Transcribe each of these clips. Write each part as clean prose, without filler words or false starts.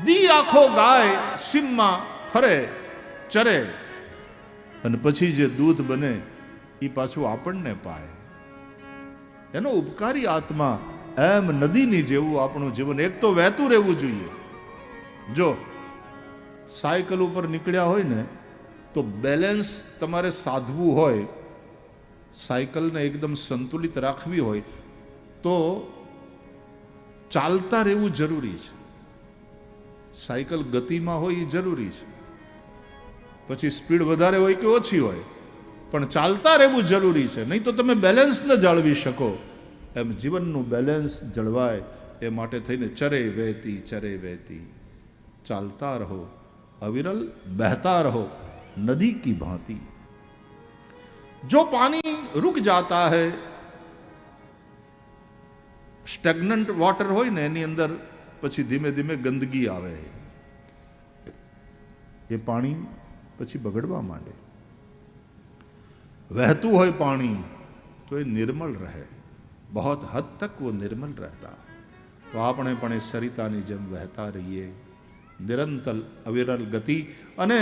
દી આખો ગાય સીમમાં ફરે ચરે અને પછી જે દૂધ બને એ પાછું આપણને પાય. એનો ઉપકારી આત્મા. એમ નદીની જેવું આપણું જીવન એક તો વહેતું રહેવું જોઈએ. જો સાયકલ ઉપર નીકળ્યા હોય ને તો બેલેન્સ તમારે સાધવું હોય, સાયકલને એકદમ સંતુલિત રાખવી હોય તો ચાલતા રહેવું જરૂરી છે. સાયકલ ગતિમાં હોય એ જરૂરી છે, પછી સ્પીડ વધારે હોય કે ઓછી હોય, પણ ચાલતા રહેવું જરૂરી છે, નહીં તો તમે બેલેન્સ ન જાળવી શકો. એમ જીવનનું બેલેન્સ જળવાય એ માટે થઈને ચરે વહેતી ચાલતા રહો, અવિરલ बहता रहो नदी की भांति. जो पानी रुक जाता है, स्टेग्नंट वॉटर હોય ને એની અંદર પછી ધીમે ધીમે ગંદકી આવે, એ પાણી પછી બગડવા માંડે. વહેતું હોય પાણી તો એ નિર્મળ રહે, बहुत हद तक वो निर्मल रहता. तो આપણે પણ એ સરિતાની જેમ વહેતા રહીએ, નિરંતર અવિરલ ગતિ. અને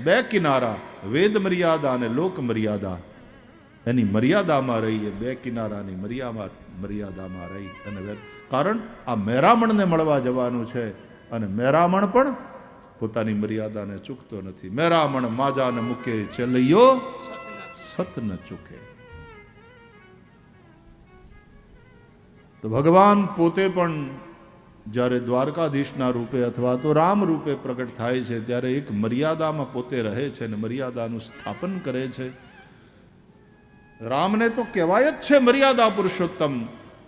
બે કિનારા, વેદ મર્યાદા અને લોક મર્યાદા, એની મર્યાદામાં રહીએ. બે કિનારાની મર્યાદામાં રહી અને કારણ આ મેરામણને મળવા જવાનું છે, અને મેરામણ પણ પોતાની મર્યાદાને ચૂકતો નથી. મેરામણ માજાને મૂકે ચલૈયો સત ન ચૂકે. તો ભગવાન પોતે પણ જ્યારે દ્વારકાધીશના રૂપે અથવા તો રામ રૂપે પ્રગટ થાય છે ત્યારે એક મર્યાદામાં પોતે રહે છે અને મર્યાદાનું સ્થાપન કરે છે. રામને તો કહેવાય જ છે મર્યાદા પુરુષોત્તમ.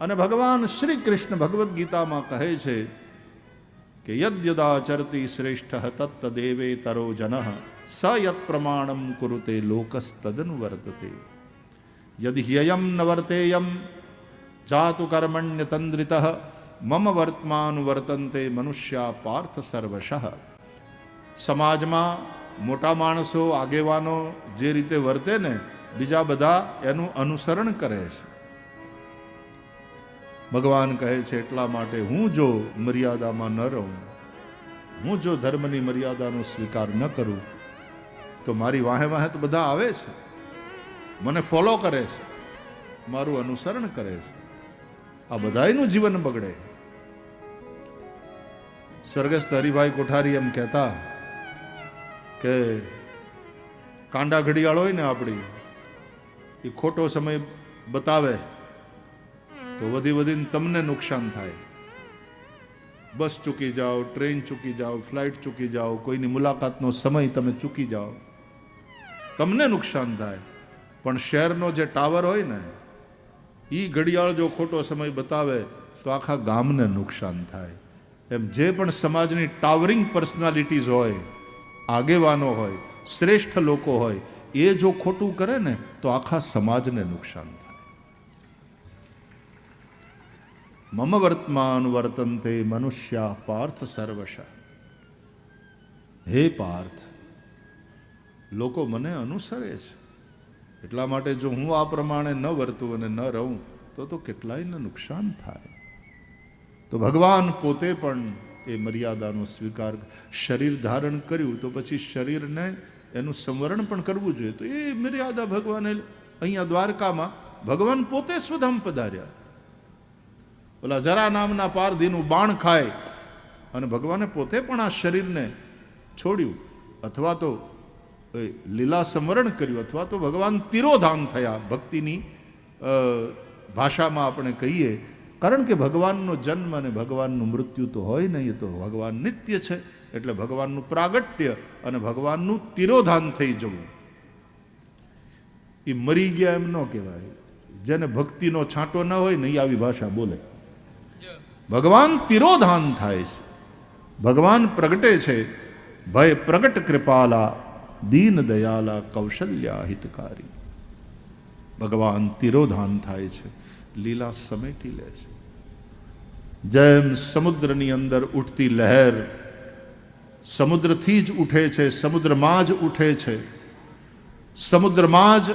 અને ભગવાન શ્રી કૃષ્ણ ભગવદ્ ગીતામાં કહે છે કે યદ્યદાચરતી શ્રેષ્ઠ તત્ત દેવે તરો જનઃ સ યત પ્રમાણમ કુરુતે લોકસ્તદનુ વર્તતે યદિ હ્યયમ ન વર્તેયમ જાતુ કર્મણ્ય તંદ્રિતઃ મમ વર્તમાન વર્તન્તે મનુષ્યા પાર્થ સર્વશઃ. સમાજમાં મોટા માણસો આગેવાનો જે રીતે વર્તે ને બીજા બધા એનું અનુસરણ કરે છે. ભગવાન કહે છે એટલા માટે હું જો મર્યાદામાં ન રહું, હું જો ધર્મની મર્યાદાનો સ્વીકાર ન કરું તો મારી વાહે વાહે તો બધા આવે છે, મને ફોલો કરે છે, મારું અનુસરણ કરે છે. આ બધાયનું જીવન બગડે. સ્વર્ગસ્થ હરિભાઈ કોઠારી એમ કહેતા કે કાંડા ઘડિયાળ હોય ને આપણી, એ ખોટો સમય બતાવે તો વધીને તમને નુકસાન થાય. બસ ચૂકી જાઓ, ટ્રેન ચૂકી જાઓ, ફ્લાઇટ ચૂકી જાઓ, કોઈની મુલાકાતનો સમય તમે ચૂકી જાઓ, તમને નુકસાન થાય. પણ શહેરનો જે ટાવર હોય ને એ ઘડિયાળ જો ખોટો સમય બતાવે તો આખા ગામને નુકસાન થાય. એમ જે પણ સમાજની ટાવરિંગ પર્સનાલિટીઝ હોય, આગેવાનો હોય, શ્રેષ્ઠ લોકો હોય, એ જો ખોટું કરે ને તો આખા સમાજને નુકસાન થાય. મમ વર્તમાન વર્તન્તે મનુષ્યા પાર્થ સર્વશ. હે પાર્થ, લોકો મને અનુસરે છે, એટલા માટે જો હું આ પ્રમાણે ન વર્તું અને ન રહું તો કેટલાયને નુકસાન થાય. તો ભગવાન પોતે પણ એ મર્યાદાનો સ્વીકાર, શરીર ધારણ કર્યું તો પછી શરીરને એનું સંવરણ પણ કરવું જોઈએ. તો એ મર્યાદા ભગવાને અહીંયા દ્વારકામાં ભગવાન પોતે સ્વધામ પધાર્યા. ઓલા જરા નામના પારધીનું બાણ ખાય અને ભગવાને પોતે પણ આ શરીરને છોડ્યું, અથવા તો લીલા સંવરણ કર્યું, અથવા તો ભગવાન તિરોધાન થયા ભક્તિની ભાષામાં આપણે કહીએ. કારણ કે ભગવાનનો જન્મ અને ભગવાનનું મૃત્યુ તો હોય નહીં, એ તો ભગવાન નિત્ય છે. એટલે ભગવાનનું પ્રાગટ્ય અને ભગવાનનું તિરોધાન થઈ જવું, એ મરી ગયા એમ ન કહેવાય. જેને ભક્તિનો છાંટો ન હોય ને એ આવી ભાષા બોલે. ભગવાન તિરોધાન થાય છે, ભગવાન પ્રગટે છે. ભય પ્રગટ કૃપાલા દીન દયાલા કૌશલ્યા હિતકારી. ભગવાન તિરોધાન થાય છે, લીલા સમેટી લે છે. જેમ સમુદ્રની અંદર ઉઠતી લહેર સમુદ્રથી જ ઉઠે છે, સમુદ્રમાં જ ઉઠે છે, સમુદ્રમાં જ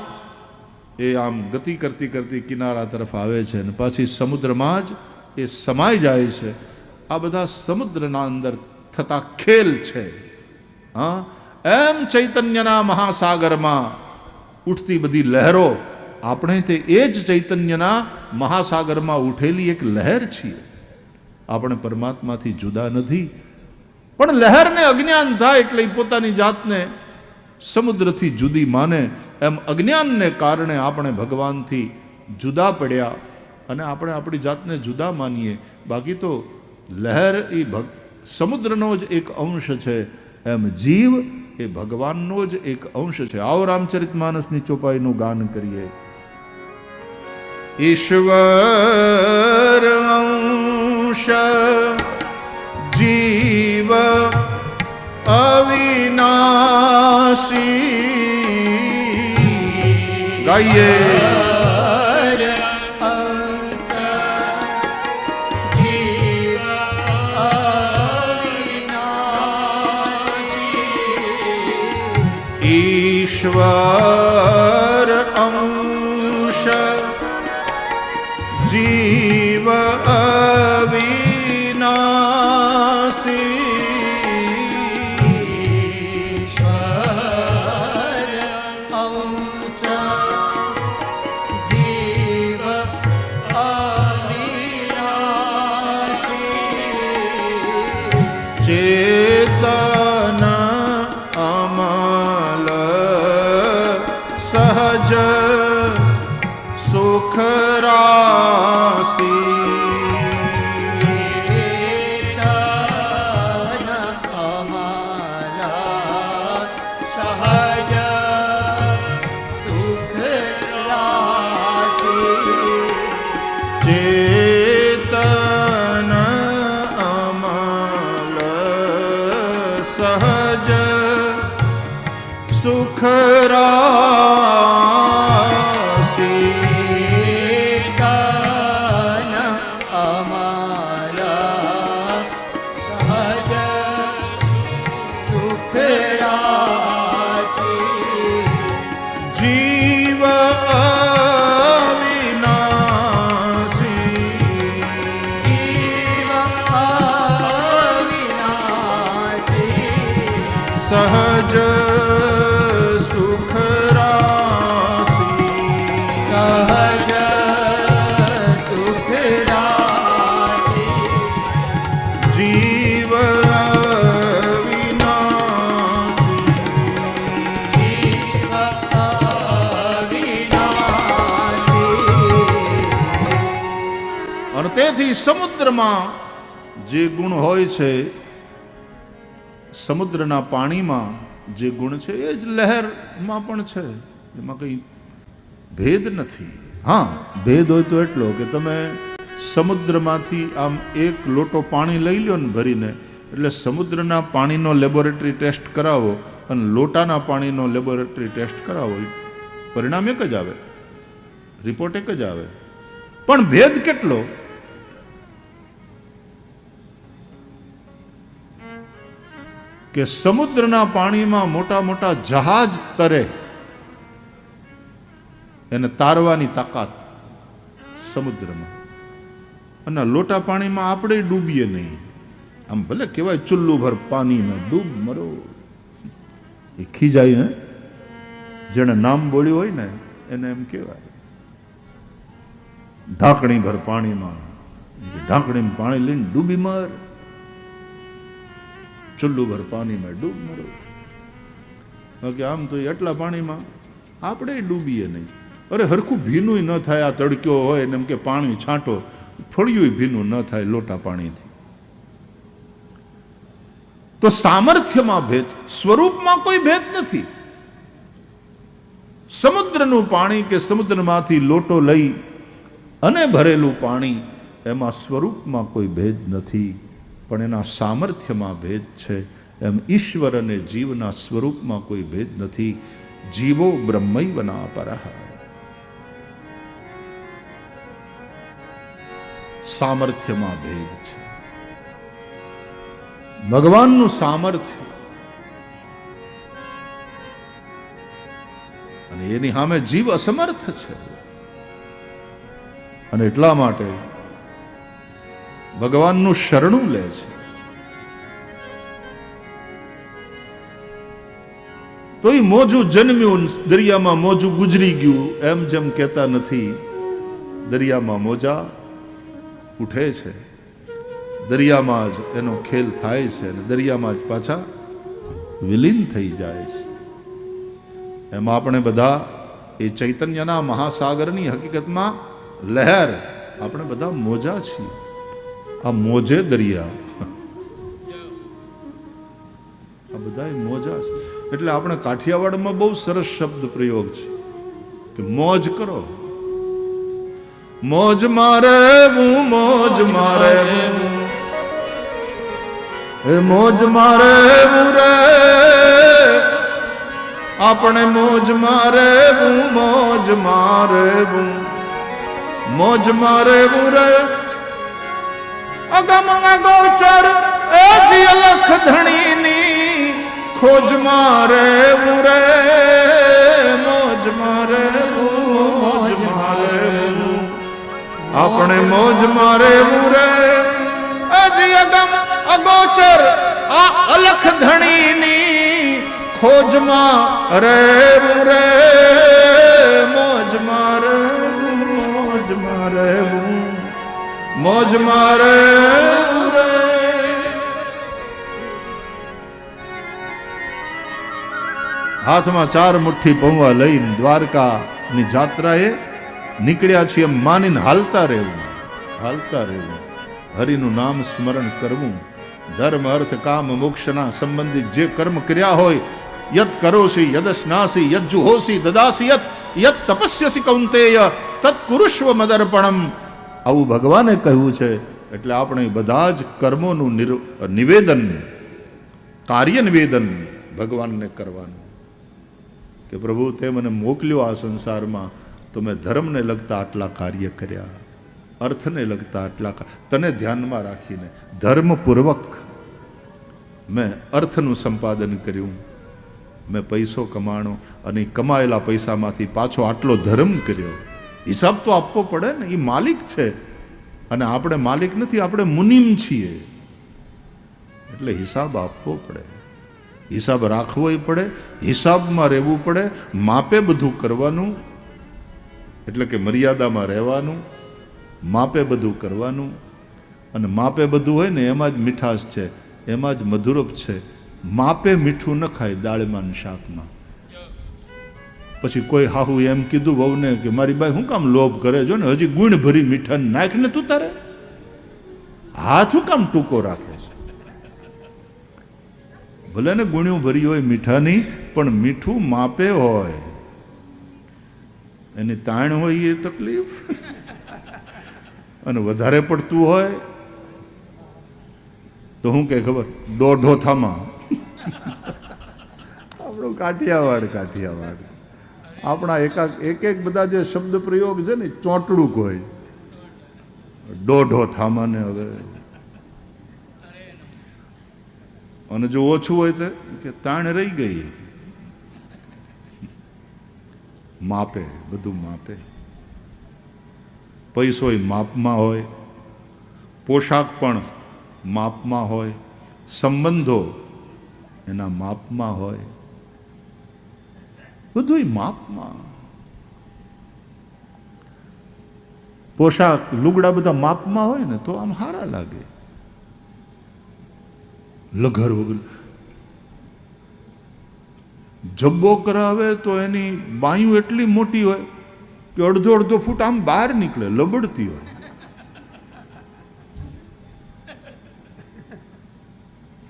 એ આમ ગતિ કરતી કરતી કિનારા તરફ આવે છે અને પાછી સમુદ્રમાં જ એ સમાઈ જાય છે. આ બધા સમુદ્રના અંદર થતા ખેલ છે. હા, એમ ચૈતન્યના મહાસાગરમાં ઉઠતી બધી લહેરો, આપણે તે એ જ ચૈતન્યના મહાસાગરમાં ઉઠેલી એક લહેર છીએ. આપણે પરમાત્માથી જુદા નથી, પણ લહેરને અજ્ઞાન થાય એટલે પોતાની જાતને સમુદ્રથી જુદી માને. એમ અજ્ઞાનને કારણે આપણે ભગવાનથી જુદા પડ્યા અને આપણે આપણી જાતને જુદા માનીએ. બાકી તો લહેર એ સમુદ્રનો જ એક અંશ છે, એમ જીવ એ ભગવાનનો જ એક અંશ છે. આવો રામચરિતમાનસની ચોપાઈનું ગાન કરીએ. ઈશ્વર અંશ જીવ અવિનાશી. ગાઈએ ईश्वर अंश जीव अविनाशी. ईश्वर अंश जीव अविनाशी. चेतन अमल सहज सुख राशि. चेतन अमल सहज सुख राशि. चेतन अमल सहज सुख राशि. चेतन अमल सहज सुख राशि. जीव अविनाशी. जीव अविनाशी. सहज सुख राशि. सहज सुख राशि. जीव अविनाशी. जीव अविनाशी. અને તેથી સમુદ્રમાં જે ગુણ હોય છે, સમુદ્રના પાણીમાં જે ગુણ છે એ જ લહેરમાં પણ છે. એમાં કંઈ ભેદ નથી. હા, ભેદ હોય તો એટલો કે તમે સમુદ્રમાંથી આમ એક લોટો પાણી લઈ લો ને ભરીને, એટલે સમુદ્રના પાણીનો લેબોરેટરી ટેસ્ટ કરાવો અને લોટાના પાણીનો લેબોરેટરી ટેસ્ટ કરાવો, પરિણામ એક જ આવે, રિપોર્ટ એક જ આવે. પણ ભેદ કેટલો? કે સમુદ્રના પાણીમાં મોટા મોટા જહાજ તરે, એને તારવાની તાકાત સમુદ્રમાં, અને લોટા પાણીમાં આપણે ડૂબીએ નહીં. આમ ભલે કહેવાય ચુલ્લુ ભર પાણીમાં ડૂબ મરો, એ ખીજાય ને, જેણે નામ બોલ્યું હોય ને એને એમ કહેવાય ઢાંકણી ભર પાણીમાં, ઢાંકણીમાં પાણી લઈને ડૂબી મર, ચુલ્લુ ભર પાણીમાં ડૂબ મરો. બાકી આમ તો એટલા પાણીમાં આપણે ડૂબીએ નહીં. અરે હરખું ભીનું ન થાય, આ તડક્યો હોય ને એમ કે પાણી છાંટો, ફળિયું ભીનું ન થાય લોટા પાણીથી. તો સામર્થ્યમાં ભેદ, સ્વરૂપમાં કોઈ ભેદ નથી. સમુદ્રનું પાણી કે સમુદ્રમાંથી લોટો લઈ અને ભરેલું પાણી, એમાં સ્વરૂપમાં કોઈ ભેદ નથી, પણ એના સામર્થ્યમાં ભેદ છે. એમ ઈશ્વર અને જીવના સ્વરૂપમાં કોઈ ભેદ નથી. જીવો બ્રહ્મૈવના પરઃ. સામર્થ્યમાં ભેદ છે. ભગવાનનું સામર્થ્ય અને એની સામે જીવ અસમર્થ છે. અને એટલા માટે ભગવાનનું શરણું લે છે. તો એ મોજું જન્મ્યું, દરિયામાં મોજું ગુજરી ગયું, એમ જેમ કહેતા નથી. દરિયામાં મોજા ઉઠે છે, દરિયામાં જ એનો ખેલ થાય છે અને દરિયામાં જ પાછા વિલીન થઈ જાય છે. એમાં આપણે બધા એ ચૈતન્યના મહાસાગરની હકીકતમાં લહેર, આપણે બધા મોજા છીએ. આ મોજે દરિયા, આ બધા મોજા છે. એટલે આપણે કાઠિયાવાડમાં બહુ સરસ શબ્દ પ્રયોગ છે કે મોજ કરો. મોજ મારે મોજ મારે એ મોજ મારે રે, આપણે મોજ મારે મોજ મારે મોજ મારે રે. અગમ અગોચર એ જી અલખ ધણીની ખોજ મારે રે, મોજ મારે મોજ મારે, આપણે મોજ મારે રે. અજી અગમ અગોચર આ અલખ ધણીની ખોજમાં રે રે, મોજ મારે મોજ મારે મોજ મારે રે. હાથમાં 4 મુઠ્ઠી પૌવા લઈને દ્વારકાની જાત્રાએ નીકળ્યા છીએ માનીને હાલતા રહેવું, હાલતા રહેવું, હરિનું નામ સ્મરણ કરવું. ધર્મ અર્થ કામ મોક્ષના સંબંધિત જે કર્મ કર્યા હોય, યત કરોસી યદસ્નાસી યજ્જુહોસી દદાસી યત યત તપસ્યસી કૌંતેય તત કુરુષ્વ મદર્પણમ, આવું ભગવાને કહ્યું છે. એટલે આપણે બધા જ કર્મોનું નિવેદન, કાર્ય નિવેદન ભગવાનને કરવાનું કે પ્રભુ તે મને મોકલ્યો આ સંસારમાં, તો મેં ધર્મને લગતા આટલા કાર્ય કર્યા, અર્થને લગતા આટલા, તને ધ્યાનમાં રાખીને ધર્મપૂર્વક મેં અર્થનું સંપાદન કર્યું, મેં પૈસો કમાણો અને કમાયેલા પૈસામાંથી પાછો આટલો ધર્મ કર્યો. હિસાબ તો આપવો પડે ને, એ માલિક છે અને આપણે માલિક નથી, આપણે મુનિમ છીએ. એટલે હિસાબ આપવો પડે, હિસાબ રાખવો પડે, હિસાબમાં રહેવું પડે, માપે બધું કરવાનું. એટલે કે મર્યાદામાં રહેવાનું, માપે બધું કરવાનું. અને માપે બધું હોય ને એમાં જ મીઠાશ છે, એમાં જ મધુરપ છે. માપે મીઠું ન ખાય દાળમાં ને શાકમાં. પછી કોઈ હાહુ એમ કીધું વહુને કે મારી બાઈ શું કામ લોભ કરે, જો ને હજી ગુણ ભરી મીઠા નાખ ને તું તારે હાથ શું કામ ટૂંકો રાખે છે. ભલે ને ગુણ્યું ભરી હોય મીઠાની, પણ મીઠું માપે હોય, એની તાણ હોય એ તકલીફ, અને વધારે પડતું હોય તો શું કે ખબર, દોઢો થામાં. આપણો કાઠિયાવાડ, કાઠિયાવાડ આપણા એક એક બધા જે શબ્દ પ્રયોગ છે ને ચોંટડું હોય. દોઢો થામાને હવે, અને જો ઓછું હોય તો કે તાણ રહી ગઈ. માપે, બધું માપે. પૈસો માપમાં હોય, પોશાક પણ માપમાં હોય, સંબંધો એના માપમાં હોય, બધું માપમાં. પોશાક લુગડા બધા માપમાં હોય ને તો આમ સારા લાગે. લઘર વગર જબ્બો કરાવે તો એની બાયું એટલી મોટી હોય કે અડધો અડધો ફૂટ આમ બહાર નીકળે, લબડતી હોય.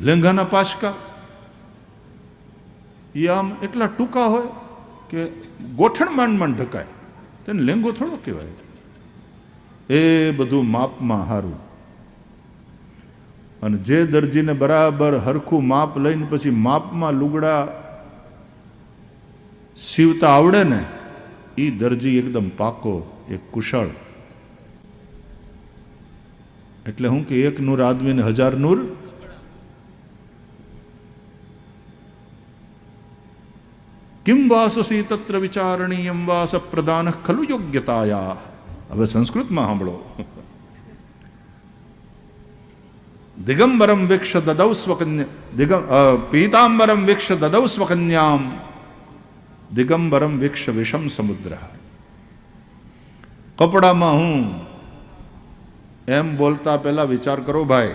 લેંઘાના પાશકા એ આમ એટલા ટૂંકા હોય કે ગોઠણ માંડ ઢકાય, તેને લેંઘો થોડો કહેવાય. એ બધું માપમાં સારું. અને જે દરજીને બરાબર હરખું માપ લઈને પછી માપમાં લુગડા સીવતા આવડે ને, એ દરજી એકદમ પાકો, એક કુશળ. એટલે હું કે એક નૂર આદમીને 1000 નૂર. કિમ વાસસી તત્ર વિચારણીયમ વાસ પ્રદાન ખલુ યોગ્યતાયા. હવે સંસ્કૃતમાં સાંભળો. દિગંબરમ વિક્ષ દદૌ સ્વકન્યા, પીતાંબરમ વિક્ષ દદૌ સ્વકન્યામ દિગંબરમ વિક્ષ વિષમ સમુદ્ર. કપડામાં હું એમ બોલતા પહેલા વિચાર કરો ભાઈ,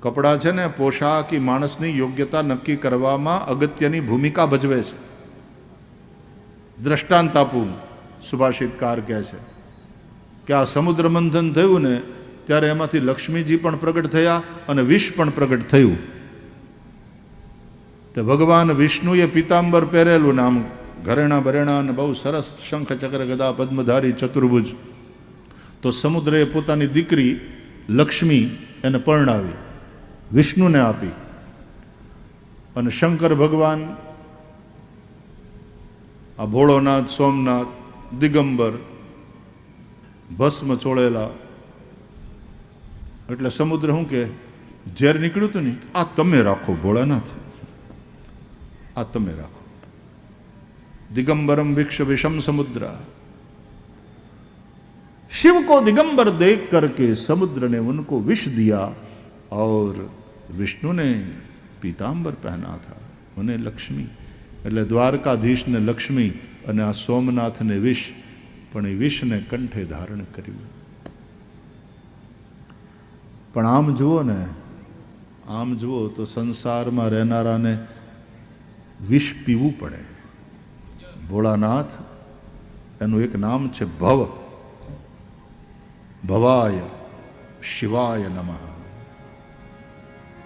કપડાં છે ને પોશાક માણસની યોગ્યતા નક્કી કરવામાં અગત્યની ભૂમિકા ભજવે છે. દ્રષ્ટાંત આપું, સુભાષિતકાર કહે છે કે આ સમુદ્ર મંથન થયું ને ત્યારે એમાંથી લક્ષ્મીજી પણ પ્રગટ થયા અને વિષ પણ પ્રગટ થયું. તે ભગવાન વિષ્ણુએ પિતાંબર પહેરેલું ને આમ ઘરેણા બરેણા ને બહુ સરસ શંખ ચક્ર ગદા પદ્મધારી ચતુર્ભુજ. તો સમુદ્રએ પોતાની દીકરી લક્ષ્મી એને પરણાવી, વિષ્ણુને આપી. અને શંકર ભગવાન આ ભોળોનાથ, સોમનાથ, દિગંબર, ભસ્મ ચોળેલા, એટલે સમુદ્ર શું કે ઝેર નીકળ્યું હતું ને આ તમે રાખો ભોળાનાથ, આ તમે રાખો. दिगंबरम विक्ष विषम समुद्र. शिव को दिगंबर देख करके समुद्र ने उनको विष दिया और विष्णु ने पीतांबर पहना था, उन्हें लक्ष्मी. એટલે દ્વારકાધીશને લક્ષ્મી અને આ સોમનાથને વિષ, પણ એ વિષને કંઠે ધારણ કર્યું. પણ આમ જુઓ ને, આમ જુઓ તો સંસારમાં રહેનારાને વિષ પીવું પડે. ભોળાનાથ એનું એક નામ છે ભવ. ભવાય શિવાય નમઃ.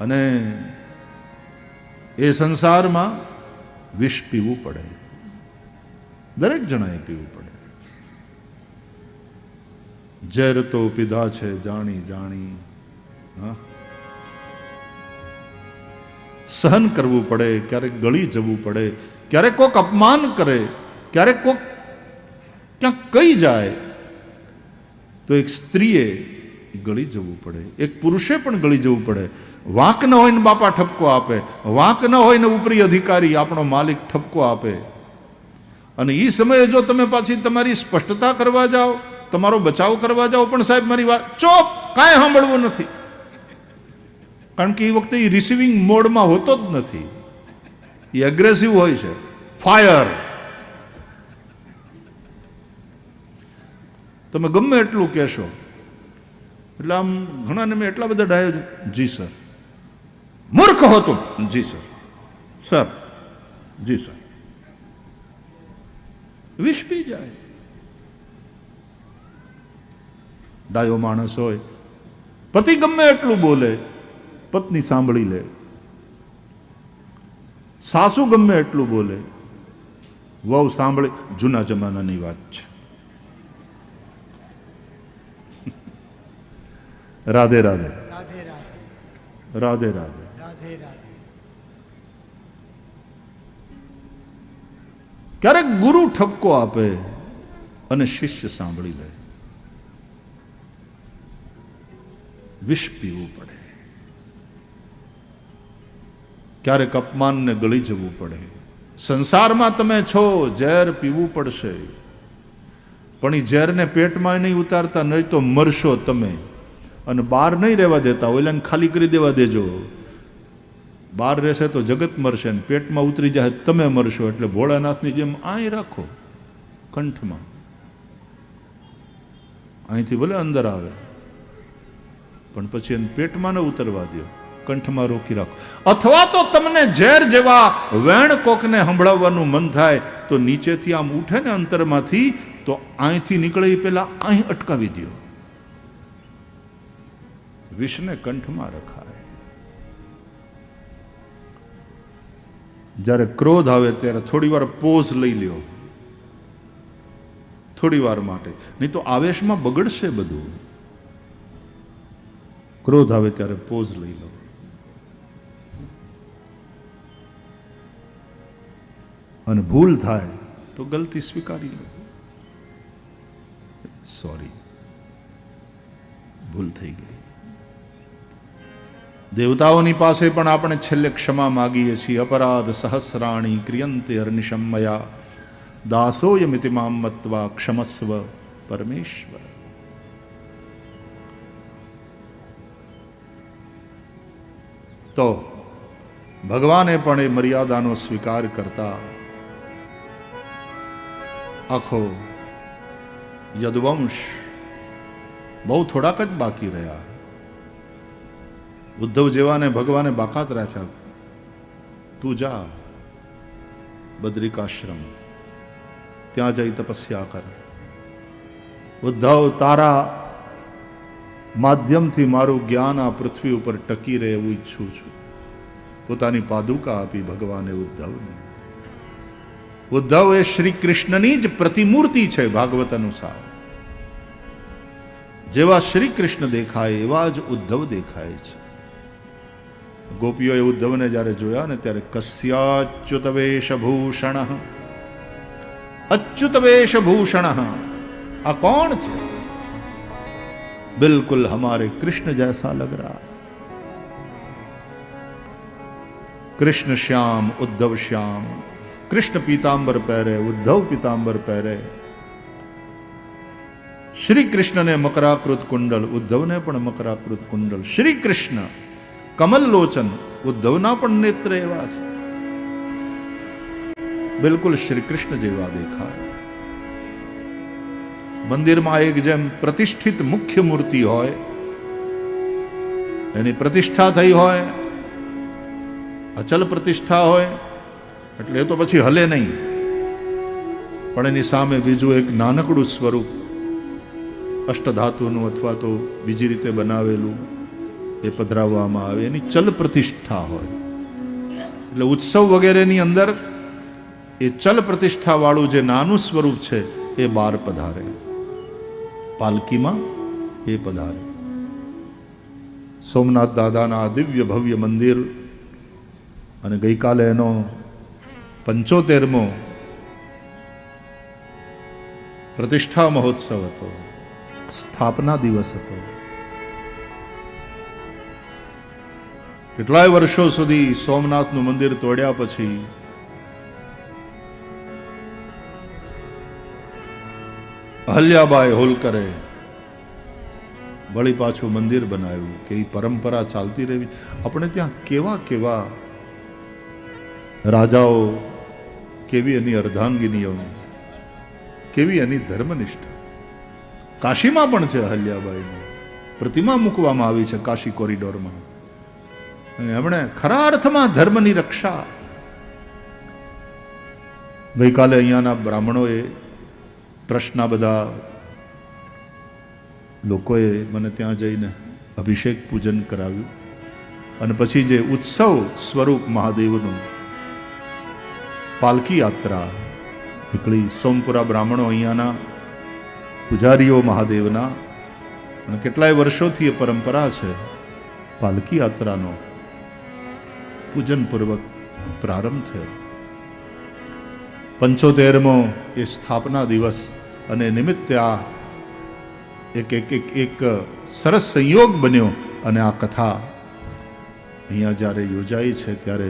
અને એ સંસારમાં વિષ પીવું પડે, દરેક જણાએ પીવું પડે. ઝેર તો પીધા છે જાણી જાણી, હા, સહન કરવું પડે, ક્યારેક ગળી જવું પડે, ક્યારેક કોક અપમાન કરે, ક્યારેક કોક ક્યાંક કહી જાય તો એક સ્ત્રીએ ગળી જવું પડે, એક પુરુષે પણ ગળી જવું પડે. વાંક ન હોય ને બાપા ઠપકો આપે, વાંક ન હોય ને ઉપરી અધિકારી આપણો માલિક ઠપકો આપે. અને એ સમયે જો તમે પાછી તમારી સ્પષ્ટતા કરવા જાઓ, તમારો બચાવ કરવા જાઓ, પણ સાહેબ મારી વાત ચોપ, કાંઈ સાંભળવું નથી. કારણ કે એ વખતે એ રિસીવિંગ મોડમાં હોતો જ નથી, એ એગ્રેસિવ હોય છે. ફાયર. તમે ગમે એટલું કહેશો એટલે આમ ઘણાને મેં એટલા બધા ડાયો છે, જી સર. મૂર્ખ હો તું, જી સર. સર, જી સર. વિષ પી જાય. ડાયો માણસ હોય, પતિ ગમે એટલું બોલે, પત્ની સાંભળી લે. સાસુ ગમે એટલું બોલે, વહુ સાંભળે. જૂના જમાનાની વાત છે. રાધે રાધે, રાધે રાધે, રાધે રાધે. રાધે રાધે. ક્યારેક ગુરુ ઠપકો આપે અને શિષ્ય સાંભળી લે. વિષ પીવું પડે, ક્યારેક અપમાનને ગળી જવું પડે. સંસારમાં તમે છો, ઝેર પીવું પડશે, પણ એ ઝેરને પેટમાં નહીં ઉતારતા, નહીં તો મરશો તમે. અને બહાર નહીં રહેવા દેતા, ઓલાને ખાલી કરી દેવા દેજો. બહાર રહેશે તો જગત મરશે ને પેટમાં ઉતરી જાય તમે મરશો. એટલે ભોળાનાથની જેમ અહીં રાખો કંઠમાં, અહીંથી ભલે અંદર આવે પણ પછી એને પેટમાં ન ઉતરવા દો, કંઠમાં રોકી રાખો. અથવા તો તમને ઝેર જેવા વેણ કોકને સંભળાવવાનું મન થાય તો નીચેથી આમ ઉઠે ને અંતરમાંથી, તો અહીંથી નીકળે એ પહેલા અહીં અટકાવી દો. વિષને કંઠમાં રખાય. જ્યારે ક્રોધ આવે ત્યારે થોડી વાર પોઝ લઈ લ્યો, થોડી વાર માટે, નહીં તો આવેશમાં બગડશે બધું. ક્રોધ આવે ત્યારે પોઝ લઈ લો. અને ભૂલ થાય તો ગલતી સ્વીકારી લો. સોરી, ભૂલ થઈ ગઈ. દેવતાઓની પાસે પણ આપણે છેલ્લે ક્ષમા માગીએ છીએ. અપરાધ સહસ્રાણી ક્રિયંતે અર્નિશમયા દાસોયમિતિ મામ મત્વા ક્ષમસ્વ પરમેશ્વર. તો ભગવાને પણ એ મર્યાદાનો સ્વીકાર કરતા આખો યદુવંશ બહુ થોડાક જ બાકી રહ્યા. ઉદ્ધવ જેવાને ભગવાને બાકાત રાખ્યા, તું જા બદ્રિકાશ્રમ, ત્યાં જઈ તપસ્યા કર. ઉદ્ધવ, તારા માધ્યમથી મારું જ્ઞાન આ પૃથ્વી ઉપર ટકી રહે એવું ઈચ્છું છું. પોતાની પાદુકા આપી ભગવાને ઉદ્ધવને. ઉદ્ધવ એ શ્રી કૃષ્ણની જ પ્રતિમૂર્તિ છે. ભાગવત અનુસાર જેવા શ્રી કૃષ્ણ દેખાય એવા જ ઉદ્ધવ દેખાય છે. ગોપીઓએ ઉદ્ધવને જ્યારે જોયા ને ત્યારે કસ્યાચ્યુત વેશભૂષણ, અચ્યુત વેશભૂષણ, આ કોણ છે? बिल्कुल हमारे कृष्ण जैसा लग रहा. कृष्ण श्याम उद्धव श्याम. कृष्ण पीतांबर पहरे, उद्धव पीतांबर पहरे. श्री कृष्ण ने मकराकृत कुंडल, उद्धव ने पण मकराकृत कुंडल. श्री कृष्ण कमल लोचन, उद्धव ना पण नेत्र एवा छे. बिल्कुल श्री कृष्ण जेवा देखाय. મંદિરમાં એક જેમ પ્રતિષ્ઠિત મુખ્ય મૂર્તિ હોય, એની પ્રતિષ્ઠા થઈ હોય, અચલ પ્રતિષ્ઠા હોય એટલે એ તો પછી હલે નહીં, પણ એની સામે બીજું એક નાનકડું સ્વરૂપ અષ્ટધાતુનું અથવા તો બીજી રીતે બનાવેલું એ પધરાવવામાં આવે, એની ચલ પ્રતિષ્ઠા હોય. એટલે ઉત્સવ વગેરેની અંદર એ ચલ પ્રતિષ્ઠાવાળું જે નાનું સ્વરૂપ છે એ બહાર પધારે, પાલકીમાં એ પધારે. સોમનાથ દાદાના દિવ્ય ભવ્ય મંદિર અને ગઈકાલે એનો 75મો પ્રતિષ્ઠા મહોત્સવ હતો, સ્થાપના દિવસ હતો. કેટલાય વર્ષો સુધી સોમનાથનું મંદિર તોડ્યા પછી અહલ્યાબાઈ હોલકરે વળી પાછું મંદિર બનાવ્યું કે એ પરંપરા ચાલતી રહેવી. આપણે ત્યાં કેવા કેવા રાજાઓ, કેવી એની અર્ધાંગિનીઓ, કેવી એની ધર્મનિષ્ઠા. કાશીમાં પણ છે અહલ્યાબાઈની પ્રતિમા મૂકવામાં આવી છે કાશી કોરિડોરમાં. એમણે ખરા અર્થમાં ધર્મની રક્ષા. ગઈકાલે અહીંયાના બ્રાહ્મણોએ, ટ્રસ્ટના બધા લોકોએ મને ત્યાં જઈને અભિષેક પૂજન કરાવ્યું અને પછી જે ઉત્સવ સ્વરૂપ મહાદેવનું પાલકી યાત્રા નીકળી. સોમપુરા બ્રાહ્મણો અહીંયાના પૂજારીઓ મહાદેવના, અને કેટલાય વર્ષોથી એ પરંપરા છે પાલકી યાત્રાનો પૂજનપૂર્વક પ્રારંભ થયો. 75મો એ સ્થાપના દિવસ અને નિમિત્તે આ એક સરસ સંયોગ બન્યો અને આ કથા અહીંયા જ્યારે યોજાઈ છે ત્યારે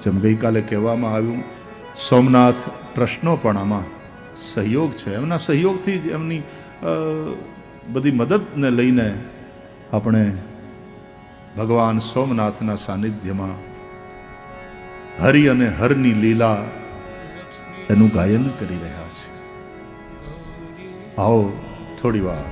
જેમ ગઈકાલે કહેવામાં આવ્યું, સોમનાથ ટ્રસ્ટનો પણ આમાં સહયોગ છે. એમના સહયોગથી જ એમની બધી મદદને લઈને આપણે ભગવાન સોમનાથના સાનિધ્યમાં હરિ અને હરની લીલા એનું ગાયન કરી રહ્યા છે. આવો થોડી વાર